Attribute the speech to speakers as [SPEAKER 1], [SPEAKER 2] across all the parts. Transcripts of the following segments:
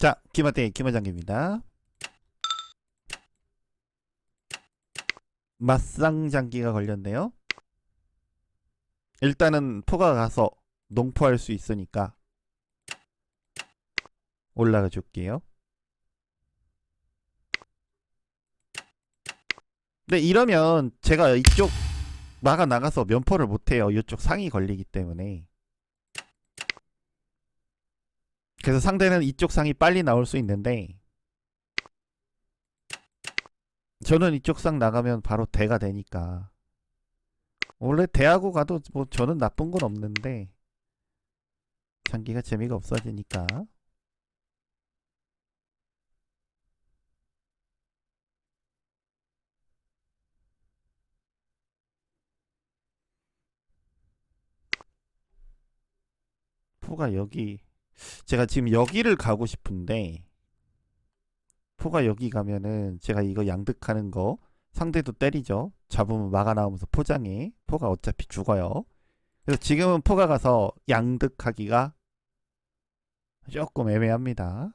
[SPEAKER 1] 자, 김화장기입니다. 맞상장기가 걸렸네요. 일단은 포가 가서 농포할 수 있으니까 올라가 줄게요. 근데 이러면 제가 이쪽 막아 나가서 면포를 못해요. 이쪽 상이 걸리기 때문에. 그래서 상대는 이쪽 상이 빨리 나올 수 있는데 저는 이쪽 상 나가면 바로 대가 되니까. 원래 대하고 가도 뭐 저는 나쁜 건 없는데 장기가 재미가 없어지니까. 포가 여기, 제가 지금 여기를 가고 싶은데 포가 여기 가면은 제가 이거 양득하는 거 상대도 때리죠. 잡으면 막아 나오면서 포장해. 포가 어차피 죽어요. 그래서 지금은 포가 가서 양득하기가 조금 애매합니다.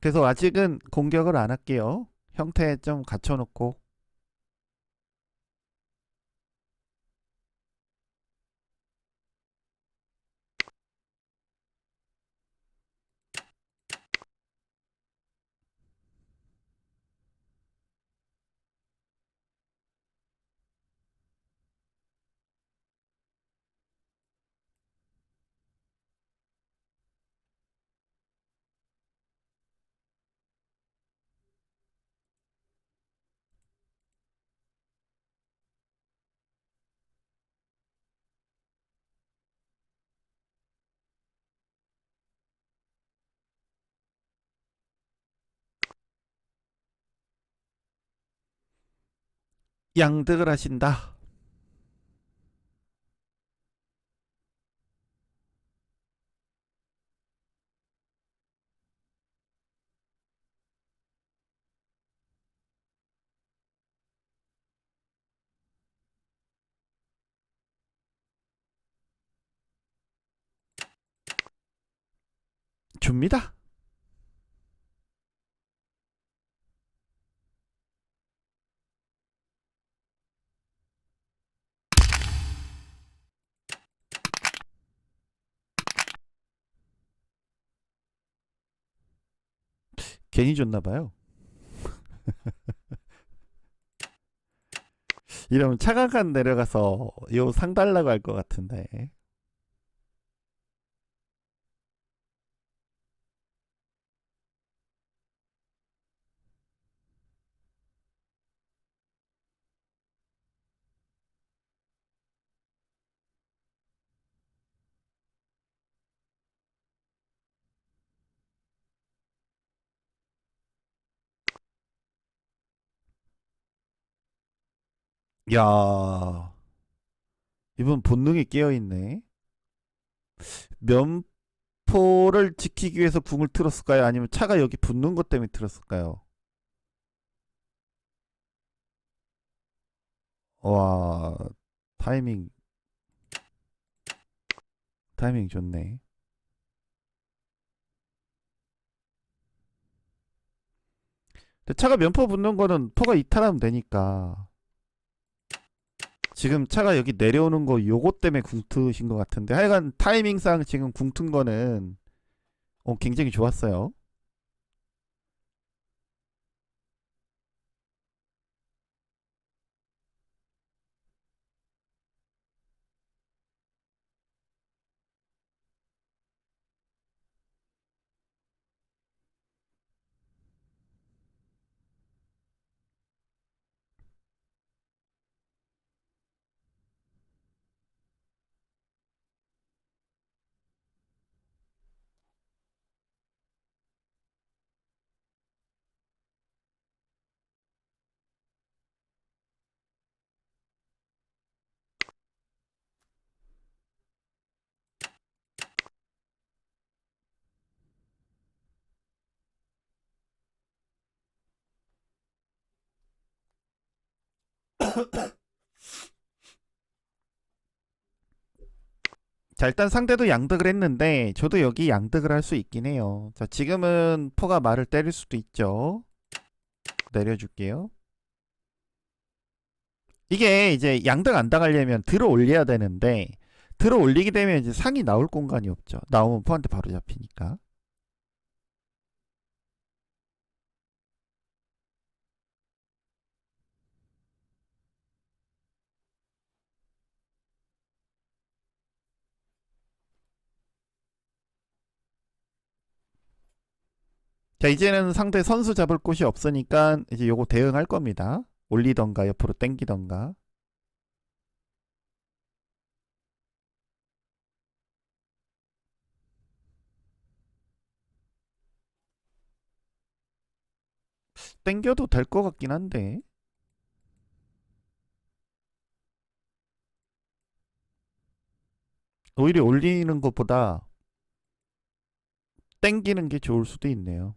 [SPEAKER 1] 그래서 아직은 공격을 안 할게요. 형태 좀 갖춰놓고. 양득을 하신다. 줍니다. 괜히 줬나봐요. 이러면 차강간 내려가서 요 상 달라고 할 것 같은데. 야, 이분 본능이 깨어있네. 면포를 지키기 위해서 궁을 틀었을까요? 아니면 차가 여기 붙는 것 때문에 틀었을까요? 와, 타이밍, 타이밍 좋네. 근데 차가 면포 붙는 거는 포가 이탈하면 되니까. 지금 차가 여기 내려오는 거 요거 때문에 궁 트신 것 같은데 하여간 타이밍상 지금 궁 튼 거는 굉장히 좋았어요. 자, 일단 상대도 양득을 했는데 저도 여기 양득을 할 수 있긴 해요. 자, 지금은 포가 말을 때릴 수도 있죠. 내려줄게요. 이게 이제 양득 안 당하려면 들어 올려야 되는데 들어 올리게 되면 이제 상이 나올 공간이 없죠. 나오면 포한테 바로 잡히니까. 자, 이제는 상대 선수 잡을 곳이 없으니까 이제 요거 대응할 겁니다. 올리던가 옆으로 당기던가. 당겨도 될 것 같긴 한데 오히려 올리는 것보다 당기는 게 좋을 수도 있네요.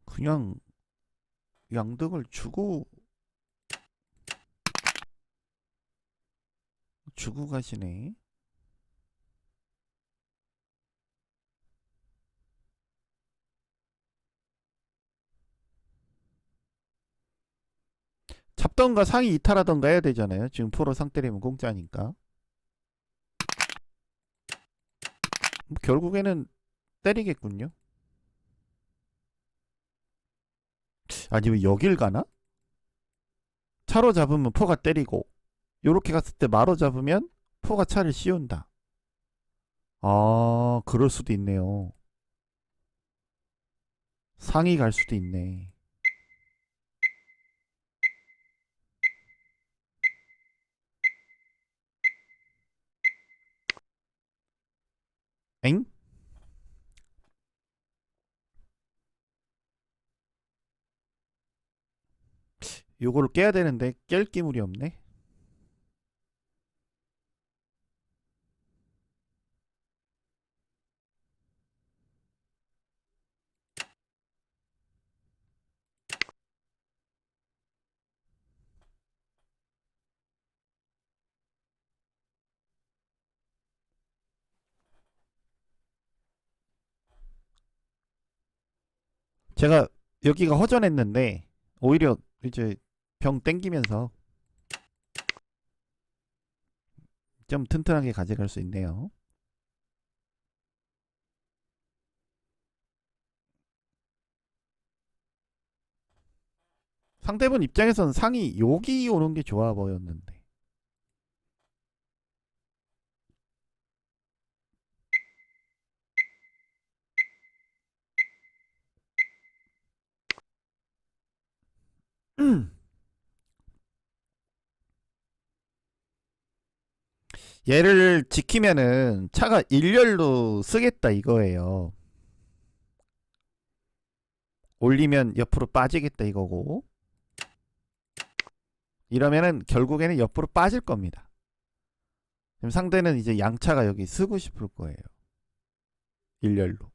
[SPEAKER 1] 그냥 양득을 주고 가시네. 잡던가 상이 이탈하던가 해야 되잖아요. 지금 포로 상 때리면 공짜니까. 뭐 결국에는 때리겠군요. 아니면 여길 가나? 차로 잡으면 포가 때리고 요렇게 갔을 때 마로 잡으면 포가 차를 씌운다. 아, 그럴 수도 있네요. 상이 갈 수도 있네. 엥? 요거를 깨야 되는데 깰 기물이 없네. 제가 여기가 허전했는데 오히려 이제 병 땡기면서 좀 튼튼하게 가져갈 수 있네요. 상대분 입장에선 상이 여기 오는 게 좋아 보였는데. 얘를 지키면은 차가 일렬로 쓰겠다 이거예요. 올리면 옆으로 빠지겠다 이거고. 이러면은 결국에는 옆으로 빠질 겁니다. 그럼 상대는 이제 양차가 여기 쓰고 싶을 거예요. 일렬로.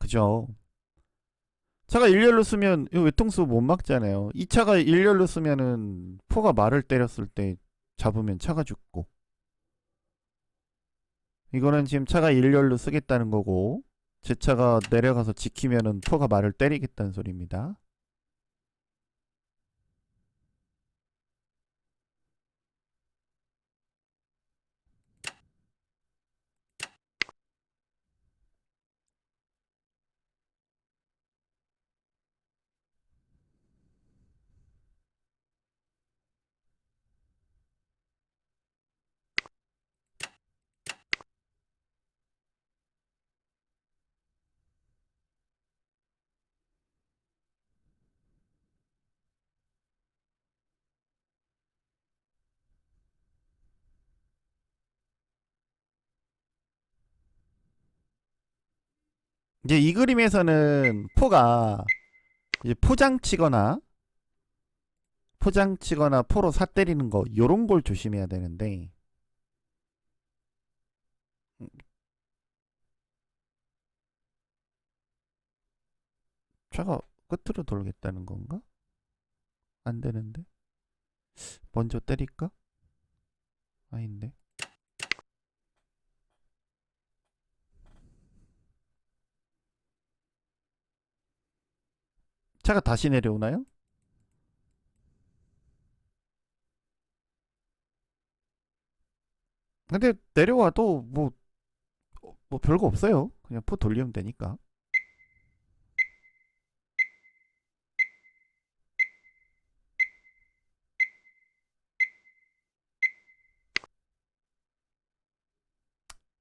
[SPEAKER 1] 그죠? 차가 일렬로 쓰면 이 외통수 못 막잖아요. 이 차가 일렬로 쓰면은 포가 말을 때렸을 때 잡으면 차가 죽고. 이거는 지금 차가 일렬로 쓰겠다는 거고 제 차가 내려가서 지키면은 포가 말을 때리겠다는 소리입니다. 이제 이 그림에서는 포가 이제 포장 치거나 포로 사 때리는 거 요런 걸 조심해야 되는데 차가 끝으로 돌겠다는 건가? 안 되는데 먼저 때릴까? 아닌데 차가 다시 내려오나요? 근데 내려와도 뭐 별거 없어요. 그냥 포 돌리면 되니까.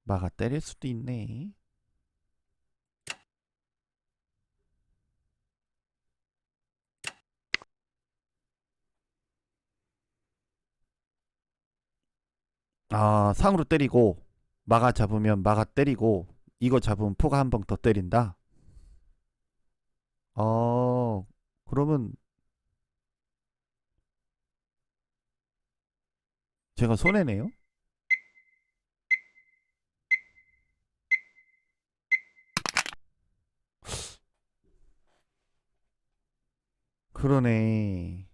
[SPEAKER 1] 막아 때릴 수도 있네. 아, 상으로 때리고 막아 잡으면 막아 때리고 이거 잡으면 포가 한 방 더 때린다. 어, 그러면 제가 손해네요. 그러네.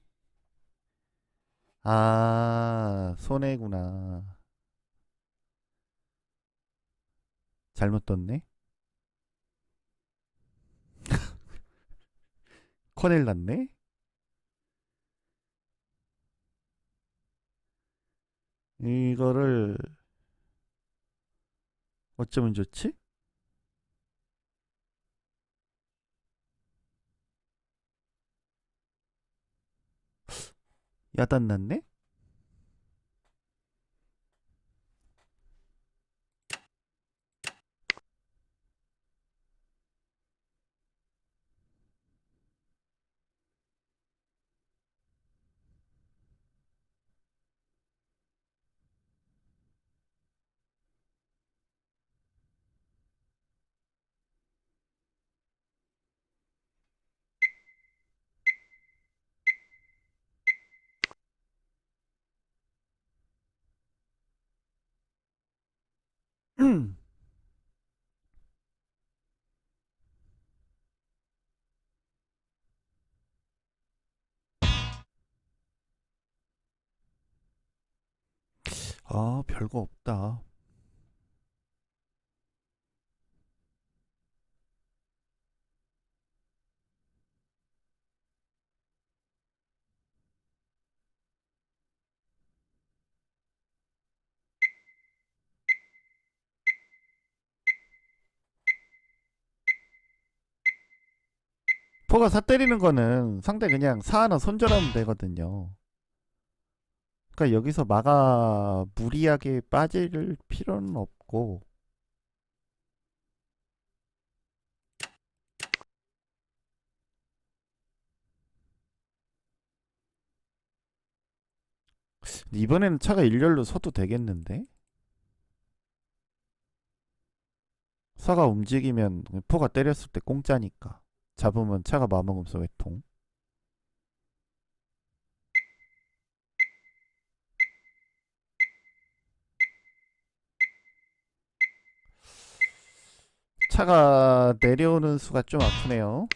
[SPEAKER 1] 아, 손해구나. 잘못 떴네. 큰일 났네. 이거를 어쩌면 좋지? 야단 났네? 아, 별거 없다. 포가 사 때리는 거는 상대 그냥 사 하나 손절하면 되거든요. 그러니까 여기서 막아 무리하게 빠질 필요는 없고 이번에는 차가 일렬로 서도 되겠는데? 차가 움직이면 포가 때렸을 때 공짜니까 잡으면 차가 마음먹으면서 외통. 차가 내려오는 수가 좀 아프네요.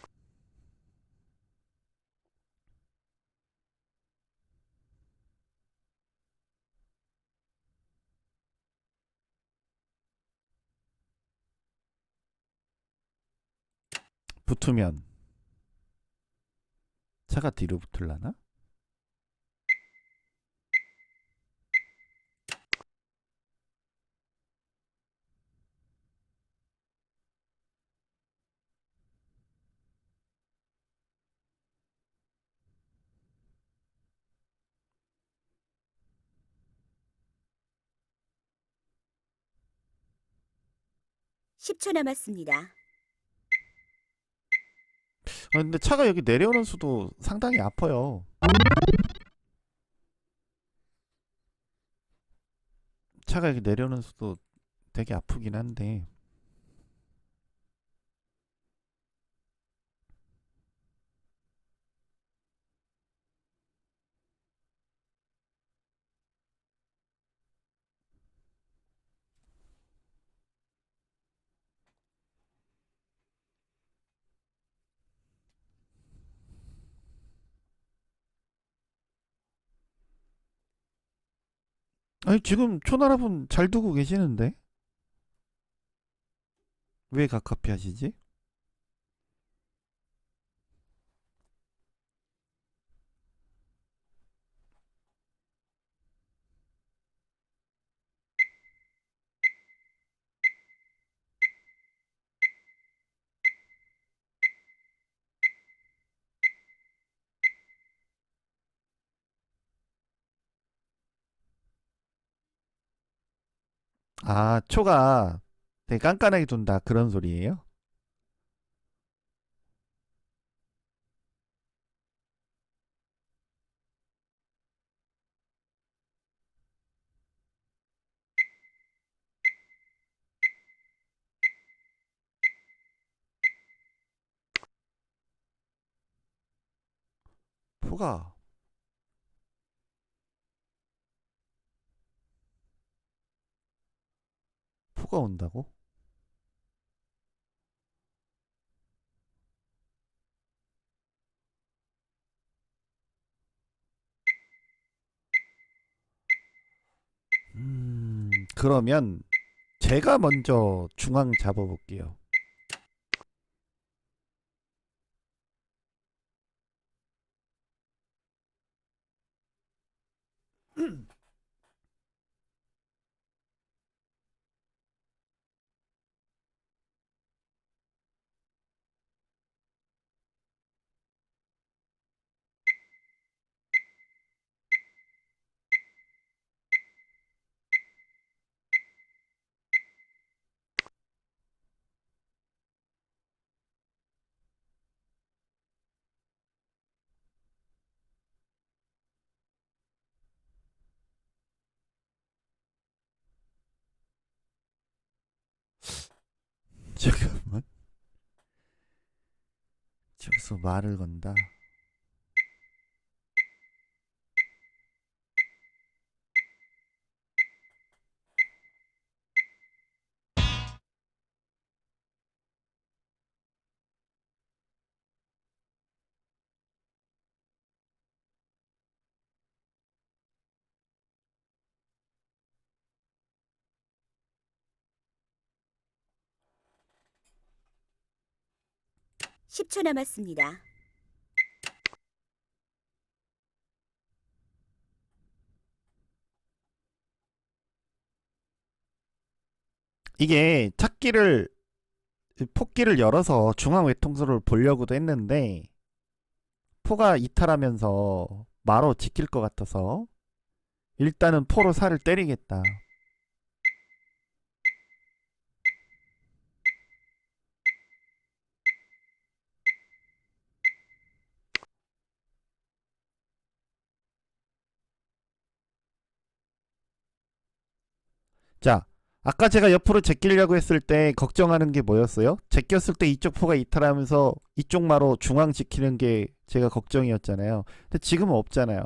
[SPEAKER 1] 붙으면 차가 뒤로 붙을라나?
[SPEAKER 2] 십 초 남았습니다.
[SPEAKER 1] 근데 차가 여기 내려오는 수도 상당히 아파요. 차가 여기 내려오는 수도 되게 아프긴 한데. 아니 지금 초나라분 잘 두고 계시는데 왜 갑갑해 하시지? 아, 초가 되게 깐깐하게 둔다 그런 소리예요? 포가 포가 온다고? 그러면 제가 먼저 중앙 잡아볼게요. 잠깐만. 저기서 말을 건다.
[SPEAKER 2] 10초 남았습니다.
[SPEAKER 1] 이게 찾기를 폭기를 열어서 중앙 외통수를 보려고도 했는데 포가 이탈하면서 마로 지킬 것 같아서 일단은 포로 살을 때리겠다. 자, 아까 제가 옆으로 제끼려고 했을 때 걱정하는 게 뭐였어요? 제꼈을 때 이쪽 포가 이탈하면서 이쪽 마로 중앙 지키는 게 제가 걱정이었잖아요. 근데 지금은 없잖아요.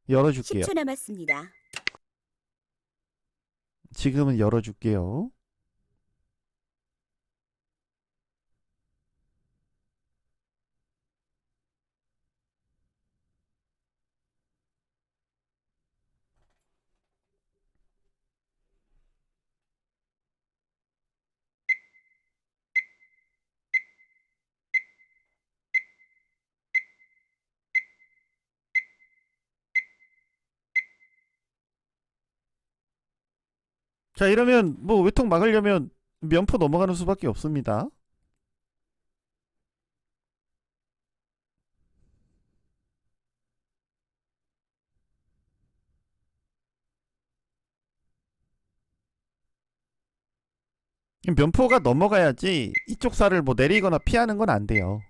[SPEAKER 1] 열어줄게요.
[SPEAKER 2] 10초 남았습니다.
[SPEAKER 1] 지금은 열어줄게요. 자, 이러면 뭐 외통 막으려면 면포 넘어가는 수밖에 없습니다. 면포가 넘어가야지 이쪽 살을 뭐 내리거나 피하는 건 안 돼요.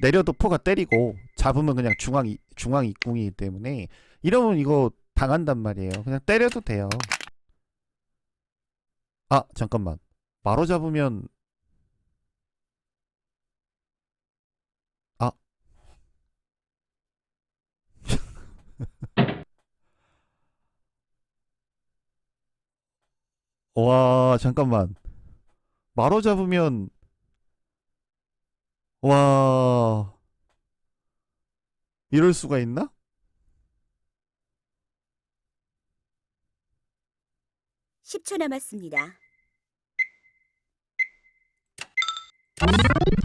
[SPEAKER 1] 내려도 포가 때리고 잡으면 그냥 중앙 입궁이기 때문에 이러면 이거 당한단 말이에요. 그냥 때려도 돼요. 아, 잠깐만. 마로 잡으면 아, 와, 잠깐만. 마로 잡으면 와, 이럴 수가 있나?
[SPEAKER 2] 10초 남았습니다.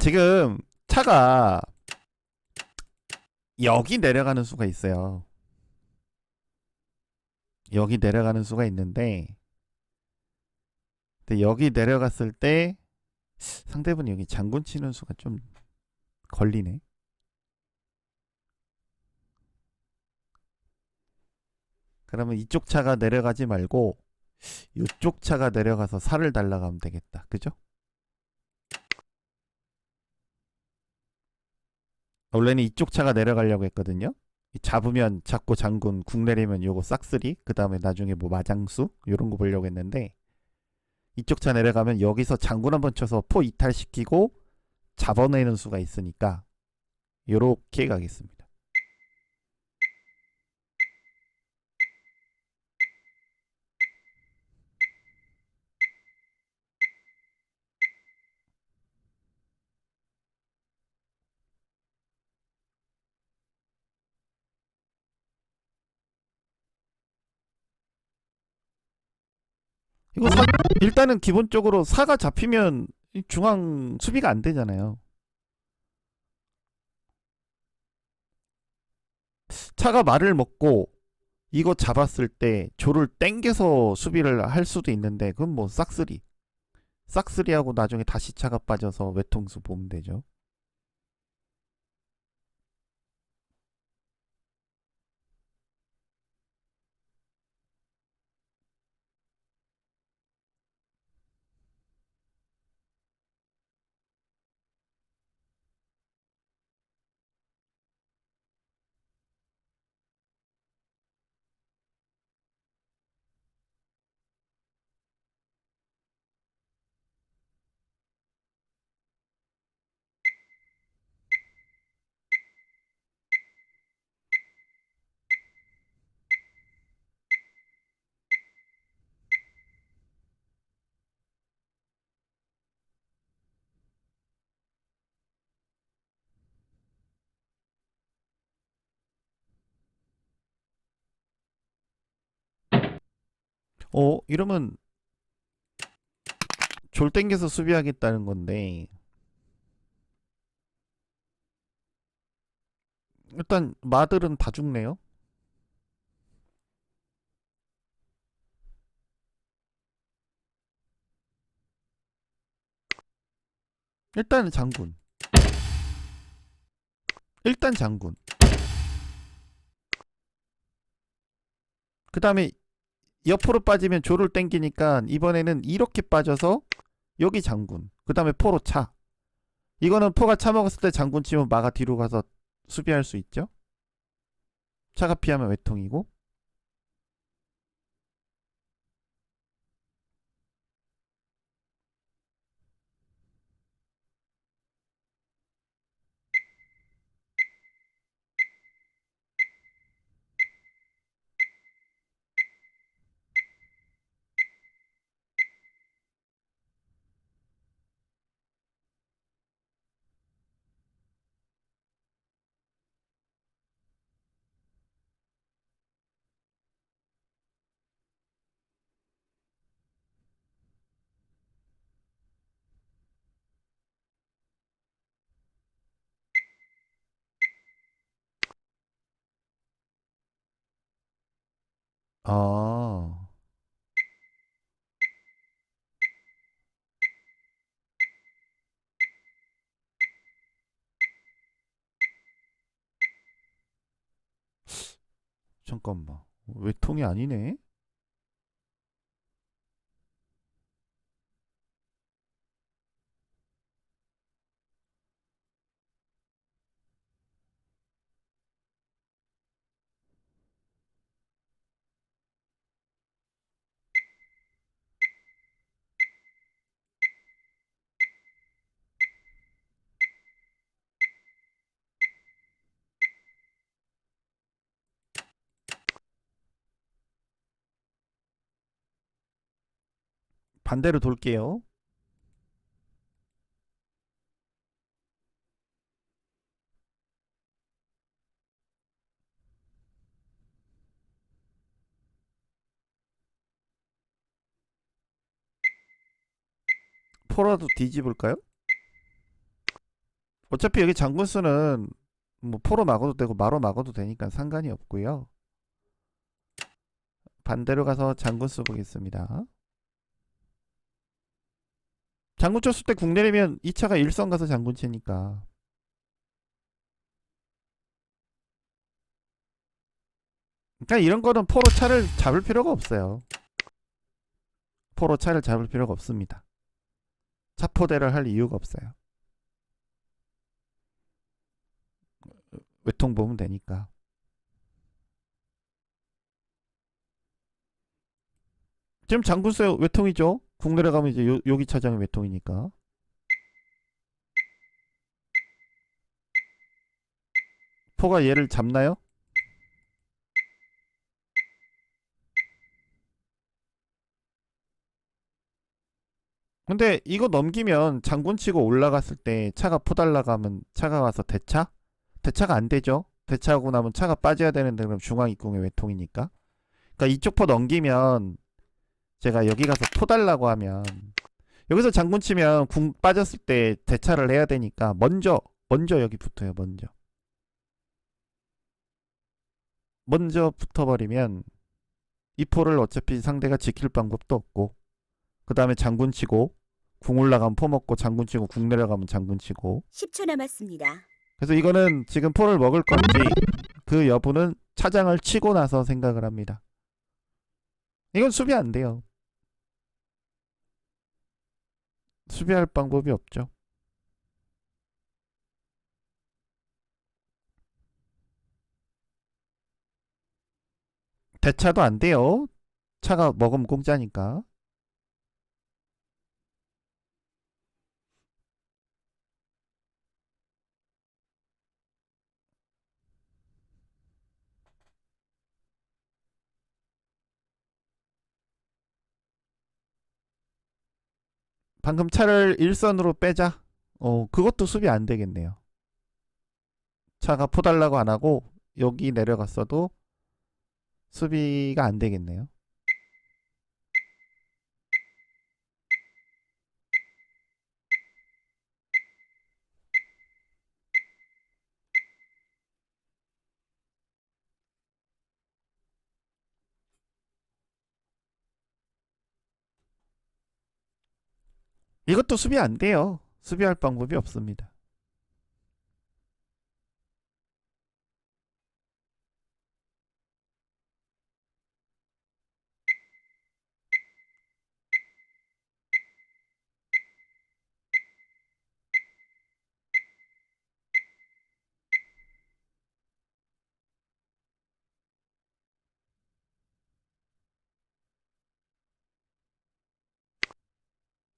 [SPEAKER 1] 지금 차가 여기 내려가는 수가 있어요. 여기 내려가는 수가 있는데 근데 여기 내려갔을 때 상대분 여기 장군 치는 수가 좀 걸리네. 그러면 이쪽 차가 내려가지 말고 이쪽 차가 내려가서 살을 달라가면 되겠다. 그죠? 원래는 이쪽 차가 내려가려고 했거든요. 잡으면 잡고 장군, 궁 내리면 요거 싹쓸이, 그 다음에 나중에 뭐 마장수 요런 거 보려고 했는데 이쪽 차 내려가면 여기서 장군 한번 쳐서 포 이탈시키고 잡아내는 수가 있으니까 요렇게 가겠습니다. 이거 일단은 기본적으로 사가 잡히면 중앙 수비가 안 되잖아요. 차가 말을 먹고 이거 잡았을 때 조를 땡겨서 수비를 할 수도 있는데 그건 뭐 싹쓸이하고 나중에 다시 차가 빠져서 외통수 보면 되죠. 이러면 졸 땡겨서 수비하겠다는 건데 일단 마들은 다 죽네요. 일단은 장군. 일단 장군. 그 다음에 옆으로 빠지면 조를 땡기니까 이번에는 이렇게 빠져서 여기 장군. 그 다음에 포로 차. 이거는 포가 차 먹었을 때 장군 치면 마가 뒤로 가서 수비할 수 있죠. 차가 피하면 외통이고. 아, 잠깐만. 외통이 아니네? 반대로 돌게요. 포라도 뒤집을까요? 어차피 여기 장군수는 뭐 포로 막아도 되고 마로 막아도 되니까 상관이 없고요. 반대로 가서 장군수 보겠습니다. 장군 쳤을 때 궁 내리면 2차가 1선 가서 장군 치니까. 그러니까 이런 거는 포로 차를 잡을 필요가 없어요. 포로 차를 잡을 필요가 없습니다. 차포대를 할 이유가 없어요. 외통 보면 되니까. 지금 장군수 외통이죠. 궁 내려가면 이제 여기 차장이 외통이니까. 포가 얘를 잡나요? 근데 이거 넘기면 장군 치고 올라갔을 때 차가 포달라가면 차가 와서 대차? 대차가 안 되죠. 대차하고 나면 차가 빠져야 되는데 그럼 중앙입궁의 외통이니까. 그러니까 이쪽 포 넘기면 제가 여기 가서 포 달라고 하면 여기서 장군 치면 궁 빠졌을 때 대차를 해야 되니까 먼저 여기 붙어요. 먼저 붙어버리면 이 포를 어차피 상대가 지킬 방법도 없고 그 다음에 장군 치고 궁 올라가면 포 먹고 장군 치고 궁 내려가면 장군 치고
[SPEAKER 2] 10초 남았습니다.
[SPEAKER 1] 그래서 이거는 지금 포를 먹을 건지 그 여부는 차장을 치고 나서 생각을 합니다. 이건 수비 안 돼요. 수비할 방법이 없죠. 대차도 안 돼요. 차가 먹으면 공짜니까. 방금 차를 일선으로 빼자. 그것도 수비 안 되겠네요. 차가 포달라고 안 하고 여기 내려갔어도 수비가 안 되겠네요. 이것도 수비 안 돼요. 수비할 방법이 없습니다.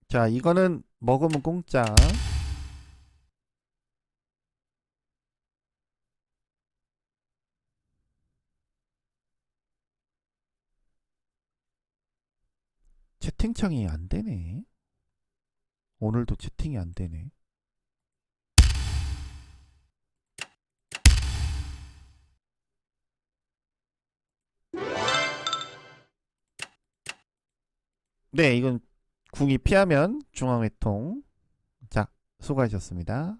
[SPEAKER 1] 자, 이거는 먹으면 공짜. 채팅창이 안 되네. 오늘도 채팅이 안 되네. 네, 이건 궁이 피하면 중앙회통. 자, 수고하셨습니다.